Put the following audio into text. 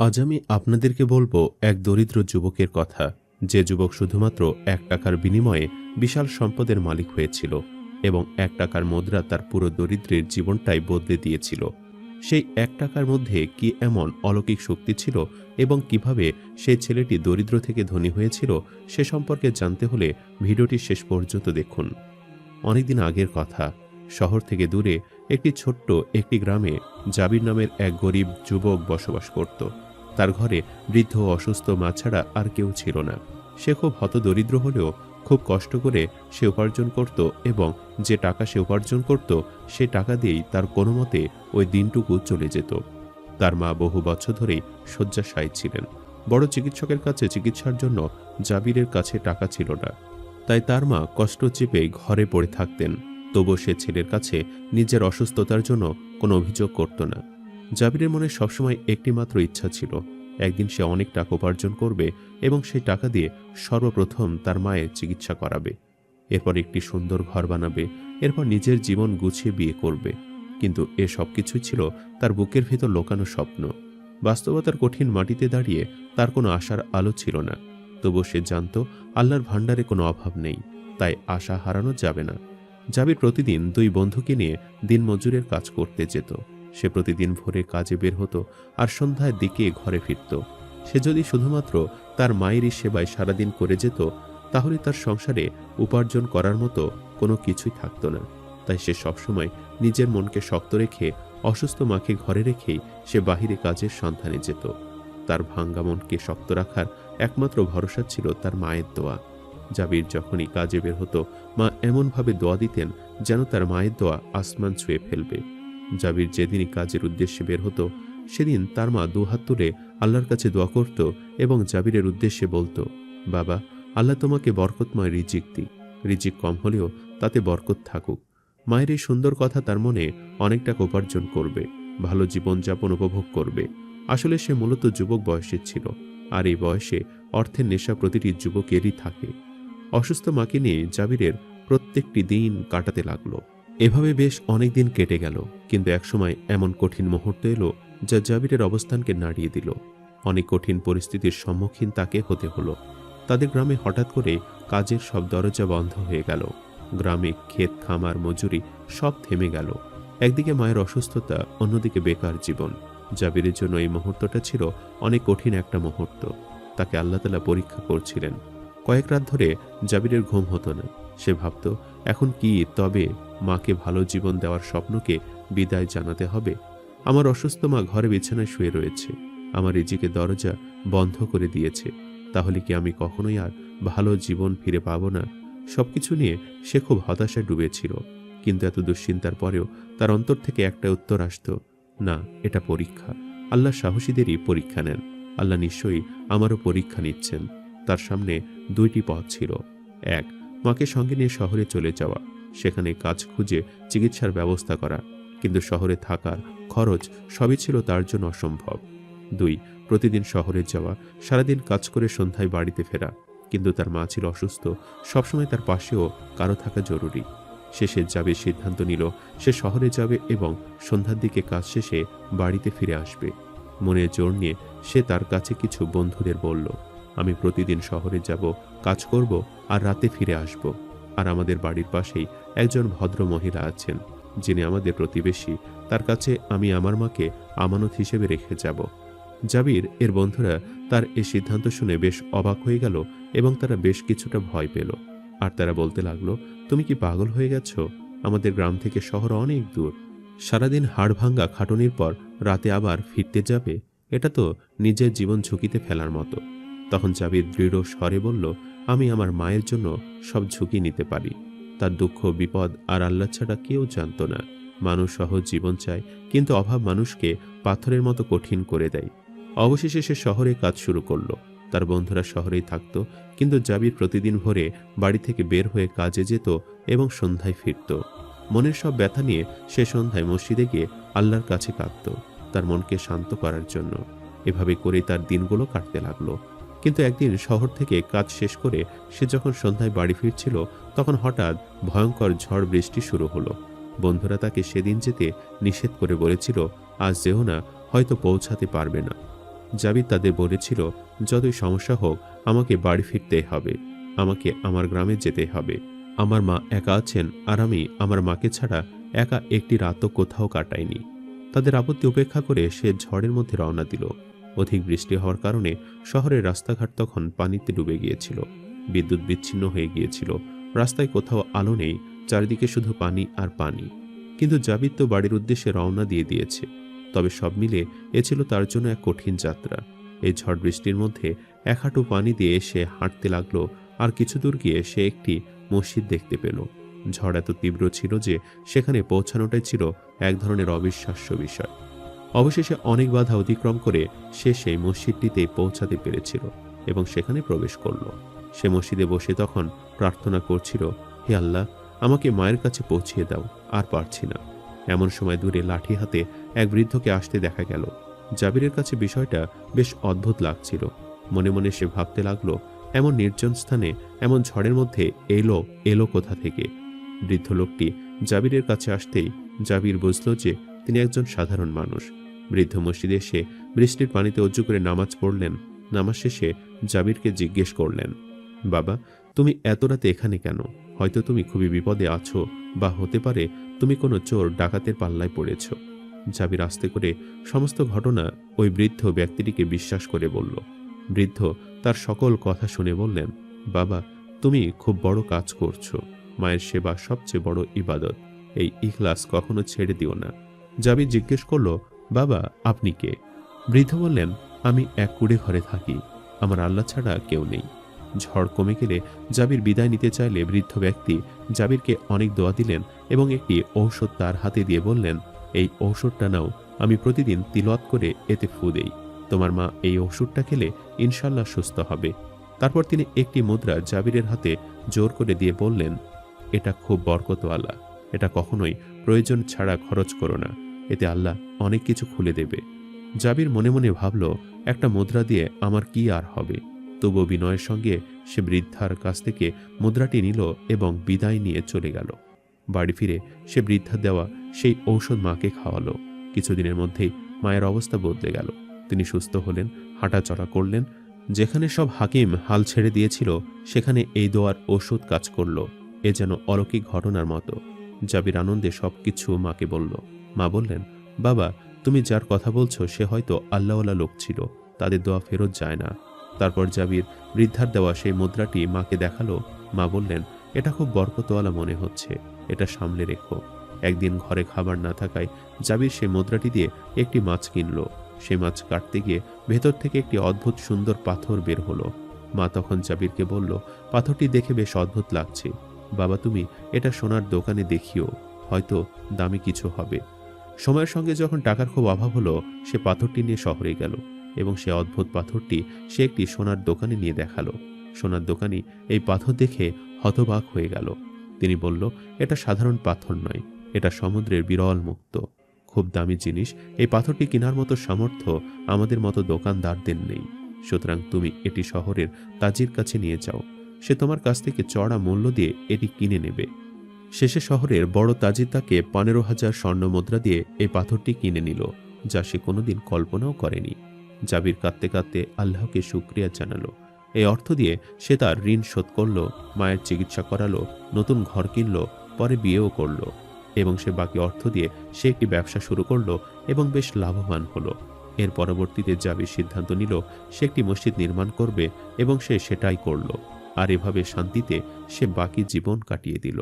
আজ আমি আপনাদেরকে বলবো এক দরিদ্র যুবকের কথা, যে যুবক শুধুমাত্র ৳১ বিনিময়ে বিশাল সম্পদের মালিক হয়েছিল এবং ৳১ মুদ্রা তার পুরো দরিদ্রের জীবনটাই বদলে দিয়েছিল। সেই ৳১ মধ্যে কি এমন অলৌকিক শক্তি ছিল এবং কিভাবে সেই ছেলেটি দরিদ্র থেকে ধনী হয়েছিল সে সম্পর্কে জানতে হলে ভিডিওটি শেষ পর্যন্ত দেখুন। অনেকদিন আগের কথা, শহর থেকে দূরে একটি গ্রামে জাবির নামের এক গরিব যুবক বসবাস করত। তার ঘরে বৃদ্ধ ও অসুস্থ মা ছাড়া আর কেউ ছিল না। সে খুব হতদরিদ্র হলেও খুব কষ্ট করে সে উপার্জন করত এবং যে টাকা সে উপার্জন করত সে টাকা দিয়েই তার কোনো মতে ওই দিনটুকু চলে যেত। তার মা বহু বছর ধরেই শয্যাশায়ী ছিলেন। বড় চিকিৎসকের কাছে চিকিৎসার জন্য জাবিরের কাছে টাকা ছিল না, তাই তার মা কষ্ট চেপে ঘরে পড়ে থাকতেন। তবু সে ছেলের কাছে নিজের অসুস্থতার জন্য কোনো অভিযোগ করত না। জাবিরের মনে সবসময় একটি মাত্র ইচ্ছা ছিল, একদিন সে অনেক টাকা উপার্জন করবে এবং সেই টাকা দিয়ে সর্বপ্রথম তার মায়ের চিকিৎসা করাবে। এরপর একটি সুন্দর ঘর বানাবে, এরপর নিজের জীবন গুছিয়ে বিয়ে করবে। কিন্তু এ সবকিছুই ছিল তার বুকের ভেতর লোকানো স্বপ্ন। বাস্তবতার কঠিন মাটিতে দাঁড়িয়ে তার কোনো আশার আলো ছিল না। তবু সে জানত আল্লাহর ভাণ্ডারে কোনো অভাব নেই, তাই আশা হারানো যাবে না। জাবির প্রতিদিন 2 বন্ধুকে নিয়ে দিনমজুরের কাজ করতে যেত। সে প্রতিদিন ভোরে কাজে বের হতো আর সন্ধ্যার দিকে ঘরে ফিরত। সে যদি শুধুমাত্র তার মায়েরই সেবায় সারাদিন করে যেত, তাহলে তার সংসারে উপার্জন করার মতো কোনো কিছুই থাকতো না। তাই সে সবসময় নিজের মনকে শক্ত রেখে অসুস্থ মাকে ঘরে রেখেই সে বাহিরে কাজের সন্ধানে যেত। তার ভাঙ্গা মনকে শক্ত রাখার একমাত্র ভরসা ছিল তার মায়ের দোয়া। জাবির যখনই কাজে বের হতো, মা এমনভাবে দোয়া দিতেন যেন তার মায়ের দোয়া আসমান ছুঁয়ে ফেলবে। জাবির যেদিনই কাজের উদ্দেশ্যে বের হতো, সেদিন তার মা 2 হাত তুলে আল্লাহর কাছে দোয়া করত এবং জাবিরের উদ্দেশ্যে বলতো, বাবা, আল্লাহ তোমাকে বরকতময় রিজিক দিক। রিজিক কম হলেও তাতে বরকত থাকুক। মায়ের এই সুন্দর কথা তার মনে অনেক টাকা উপার্জন করবে, ভালো জীবনযাপন উপভোগ করবে। আসলে সে মূলত যুবক বয়সের ছিল, আর এই বয়সে অর্থের নেশা প্রতিটি যুবকেরই থাকে। অসুস্থ মাকে নিয়ে জাবিরের প্রত্যেকটি দিন কাটাতে লাগলো। এভাবে বেশ অনেক দিন কেটে গেল, কিন্তু একসময় এমন কঠিন মুহূর্ত এলো যা জাবিরের অবস্থানকে নাড়িয়ে দিল। অনেক কঠিন পরিস্থিতির সম্মুখীন তাকে হতে হলো। তাদের গ্রামে হঠাৎ করে কাজের সব দরজা বন্ধ হয়ে গেল। গ্রামে ক্ষেত খামার মজুরি সব থেমে গেল। একদিকে মায়ের অসুস্থতা, অন্যদিকে বেকার জীবন। জাবিরের জন্য এই মুহূর্তটা ছিল অনেক কঠিন একটা মুহূর্ত। তাকে আল্লাহ তাআলা পরীক্ষা করছিলেন। কয়েক রাত ধরে জাবিরের ঘুম হতো না। সে ভাবত, এখন কি তবে মাকে ভালো জীবন দেওয়ার স্বপ্নকে বিদায় জানাতে হবে? আমার অসুস্থ মা ঘরে বিছানায় শুয়ে রয়েছে, আমার রিজিকের দরজা বন্ধ করে দিয়েছে। তাহলে কি আমি কখনোই আর ভালো জীবন ফিরে পাবো না? সবকিছু নিয়ে সে খুব হতাশায় ডুবেছিল। কিন্তু এত দুশ্চিন্তার পরেও তার অন্তর থেকে একটা উত্তর আসত, না, এটা পরীক্ষা। আল্লাহ সাহসীদেরই পরীক্ষা নেন। আল্লাহ নিশ্চয়ই আমারও পরীক্ষা নিচ্ছেন। তার সামনে 2টি পথ ছিল। 1, মাকে সঙ্গে নিয়ে শহরে চলে যাওয়া, সেখানে কাজ খুঁজে চিকিৎসার ব্যবস্থা করা। কিন্তু শহরে থাকার খরচ সবই ছিল তার জন্য অসম্ভব। 2, প্রতিদিন শহরে যাওয়া, সারাদিন কাজ করে সন্ধ্যায় বাড়িতে ফেরা। কিন্তু তার মা ছিল অসুস্থ, সবসময় তার পাশেও কারো থাকা জরুরি। শেষে জাবির সিদ্ধান্ত নিল সে শহরে যাবে এবং সন্ধ্যার দিকে কাজ শেষে বাড়িতে ফিরে আসবে। মনে জোর নিয়ে সে তার কাছে কিছু বন্ধুদের বলল, আমি প্রতিদিন শহরে যাব, কাজ করব আর রাতে ফিরে আসব। আর আমাদের বাড়ির পাশেই একজন ভদ্র মহিলা আছেন, যিনি আমাদের প্রতিবেশী। তার কাছে আমি আমার মাকে আমানত হিসেবে রেখে যাব। জাবির এর বন্ধুরা তার এই সিদ্ধান্ত শুনে বেশ অবাক হয়ে গেল এবং তারা বেশ কিছুটা ভয় পেল। আর তারা বলতে লাগলো, তুমি কি পাগল হয়ে গেছ? আমাদের গ্রাম থেকে শহর অনেক দূর। সারাদিন হাড় ভাঙ্গা খাটুনির পর রাতে আবার ফিরতে যাবে? এটা তো নিজের জীবন ঝুঁকিতে ফেলার মতো। তখন জাবির দৃঢ় স্বরে বলল, আমি আমার মায়ের জন্য সব ঝুঁকি নিতে পারি। তার দুঃখ বিপদ আর আল্লাহ ছাড়া কেউ জানত না। মানুষ সহজ জীবন চায়, কিন্তু অভাব মানুষকে পাথরের মতো কঠিন করে দেয়। অবশেষে সে শহরে কাজ শুরু করলো। তার বন্ধুরা শহরেই থাকত, কিন্তু জাবির প্রতিদিন ভোরে বাড়ি থেকে বের হয়ে কাজে যেত এবং সন্ধ্যায় ফিরত। মনের সব ব্যথা নিয়ে সে সন্ধ্যায় মসজিদে গিয়ে আল্লাহর কাছে কাঁদত, তার মনকে শান্ত করার জন্য। এভাবে করেই তার দিনগুলো কাটতে লাগলো। কিন্তু একদিন শহর থেকে কাজ শেষ করে সে যখন সন্ধ্যায় বাড়ি ফিরছিল, তখন হঠাৎ ভয়ঙ্কর ঝড় বৃষ্টি শুরু হলো। বন্ধুরা তাকে সেদিন যেতে নিষেধ করে বলেছিল, আজ যেও না, হয়তো পৌঁছাতে পারবে না। জাবির তাদের বলেছিল, যতই সমস্যা হোক আমাকে বাড়ি ফিরতেই হবে, আমাকে আমার গ্রামে যেতে হবে। আমার মা একা আছেন, আর আমি আমার মাকে ছাড়া একা একটি রাতও কোথাও কাটাইনি। তাদের আপত্তি উপেক্ষা করে সে ঝড়ের মধ্যে রওনা দিল। অধিক বৃষ্টি হওয়ার কারণে শহরের রাস্তাঘাট তখন পানিতে ডুবে গিয়েছিল। বিদ্যুৎ বিচ্ছিন্ন হয়ে গিয়েছিল। রাস্তায় কোথাও আলো নেই, চারিদিকে শুধু পানি আর পানি। কিন্তু জাবির তো বাড়ির উদ্দেশ্যে রওনা দিয়ে দিয়েছে। তবে সব মিলে এ ছিল তার জন্য এক কঠিন যাত্রা। এই ঝড় বৃষ্টির মধ্যে এক হাঁটু পানি দিয়ে সে হাঁটতে লাগলো, আর কিছু দূর গিয়ে সে একটি মসজিদ দেখতে পেল। ঝড় এত তীব্র ছিল যে সেখানে পৌঁছানোটাই ছিল এক ধরনের অবিশ্বাস্য বিষয়। অবশেষে অনেক বাধা অতিক্রম করে সে সেই মসজিদটিতে পৌঁছাতে পেরেছিল এবং সেখানে প্রবেশ করল। সে মসজিদে বসে তখন প্রার্থনা করছিল, হে আল্লাহ, আমাকে মায়ের কাছে পৌঁছিয়ে দাও, আর পারছি না। এমন সময় দূরে লাঠি হাতে এক বৃদ্ধকে আসতে দেখা গেল। জাবিরের কাছে বিষয়টা বেশ অদ্ভুত লাগছিল। মনে মনে সে ভাবতে লাগলো, এমন নির্জন স্থানে এমন ঝড়ের মধ্যে এলো কোথা থেকে? বৃদ্ধ লোকটি জাবিরের কাছে আসতেই জাবির বুঝল যে তিনি একজন সাধারণ মানুষ। বৃদ্ধ মসজিদে এসে বৃষ্টির পানিতে অজু করে নামাজ পড়লেন। নামাজ শেষে জাবিরকে জিজ্ঞেস করলেন, বাবা, তুমি এত রাতে এখানে কেন? হয়তো তুমি খুবই বিপদে আছো, বা হতে পারে তুমি কোনো চোর ডাকাতের পাল্লায় পড়েছ। জাবির আস্তে করে সমস্ত ঘটনা ওই বৃদ্ধ ব্যক্তিটিকে বিশ্বাস করে বলল। বৃদ্ধ তার সকল কথা শুনে বললেন, বাবা, তুমি খুব বড় কাজ করছো। মায়ের সেবা সবচেয়ে বড় ইবাদত। এই ইখলাস কখনো ছেড়ে দিও না। জাবির জিজ্ঞেস করল, বাবা, আপনি কে? বৃদ্ধ বললেন, আমি এক কুড়ে ঘরে থাকি, আমার আল্লাহ ছাড়া কেউ নেই। ঝড় কমে গেলে জাবির বিদায় নিতে চাইলে বৃদ্ধ ব্যক্তি জাবিরকে অনেক দোয়া দিলেন এবং একটি ঔষধ তার হাতে দিয়ে বললেন, এই ঔষধটা নাও, আমি প্রতিদিন তিলওয়াত করে এতে ফু দেই। তোমার মা এই ওষুধটা খেলে ইনশাল্লাহ সুস্থ হবে। তারপর তিনি একটি মুদ্রা জাবিরের হাতে জোর করে দিয়ে বললেন, এটা খুব বরকতওয়ালা, এটা কখনোই প্রয়োজন ছাড়া খরচ করো না, এতে আল্লাহ অনেক কিছু খুলে দেবে। জাবির মনে মনে ভাবল, একটা মুদ্রা দিয়ে আমার কি আর হবে? তবু বিনয়ের সঙ্গে সে বৃদ্ধার কাছ থেকে মুদ্রাটি নিল এবং বিদায় নিয়ে চলে গেল। বাড়ি ফিরে সে বৃদ্ধা দেওয়া সেই ঔষধ মাকে খাওয়ালো। কিছুদিনের মধ্যেই মায়ের অবস্থা বদলে গেল। তিনি সুস্থ হলেন, হাঁটাচলা করলেন। যেখানে সব হাকিম হাল ছেড়ে দিয়েছিল সেখানে এই দোয়ার ওষুধ কাজ করল। এ যেন অলৌকিক ঘটনার মতো। জাবির আনন্দে সবকিছু মাকে বলল। মা বললেন, বাবা, তুমি যার কথা বলছো সে হয়তো আল্লাহওয়ালা লোক ছিল, তাদের দোয়া ফেরত যায় না। তারপর জাবির বৃদ্ধার দেওয়া সেই মুদ্রাটি মাকে দেখালো। মা বললেন, এটা খুব বরকতওয়ালা মনে হচ্ছে, এটা সামলে রেখো। একদিন ঘরে খাবার না থাকায় জাবির সেই মুদ্রাটি দিয়ে একটি মাছ কিনল। সেই মাছ কাটতে গিয়ে ভেতর থেকে একটি অদ্ভুত সুন্দর পাথর বের হলো। মা তখন জাবিরকে বলল, পাথরটি দেখে বেশ অদ্ভুত লাগছে, বাবা, তুমি এটা সোনার দোকানে দেখিও, হয়তো দামি কিছু হবে। সময়ের সঙ্গে যখন টাকার খুব অভাব হলো, সে পাথরটি নিয়ে শহরে গেল এবং সে অদ্ভুত পাথরটি সে একটি সোনার দোকানে নিয়ে দেখালো। সোনার দোকানি এই পাথর দেখে হতবাক হয়ে গেল। তিনি বলল, এটা সাধারণ পাথর নয়, এটা সমুদ্রের বিরল মুক্ত, খুব দামি জিনিস। এই পাথরটি কেনার মতো সামর্থ্য আমাদের মতো দোকানদারদের নেই, সুতরাং তুমি এটি শহরের তাজির কাছে নিয়ে যাও, সে তোমার কাছ থেকে চড়া মূল্য দিয়ে এটি কিনে নেবে। শেষে শহরের বড় তাজির তাকে 15,000 স্বর্ণ মুদ্রা দিয়ে এই পাথরটি কিনে নিল, যা সে কোনোদিন কল্পনাও করেনি। জাবির কাঁদতে কাঁদতে আল্লাহকে শুকরিয়া জানালো। এই অর্থ দিয়ে সে তার ঋণ শোধ করল, মায়ের চিকিৎসা করালো, নতুন ঘর কিনল, পরে বিয়েও করল এবং সে বাকি অর্থ দিয়ে সে একটি ব্যবসা শুরু করলো এবং বেশ লাভবান হলো। এর পরবর্তীতে জাবির সিদ্ধান্ত নিল সে একটি মসজিদ নির্মাণ করবে এবং সে সেটাই করল। আর এভাবে শান্তিতে সে বাকি জীবন কাটিয়ে দিল।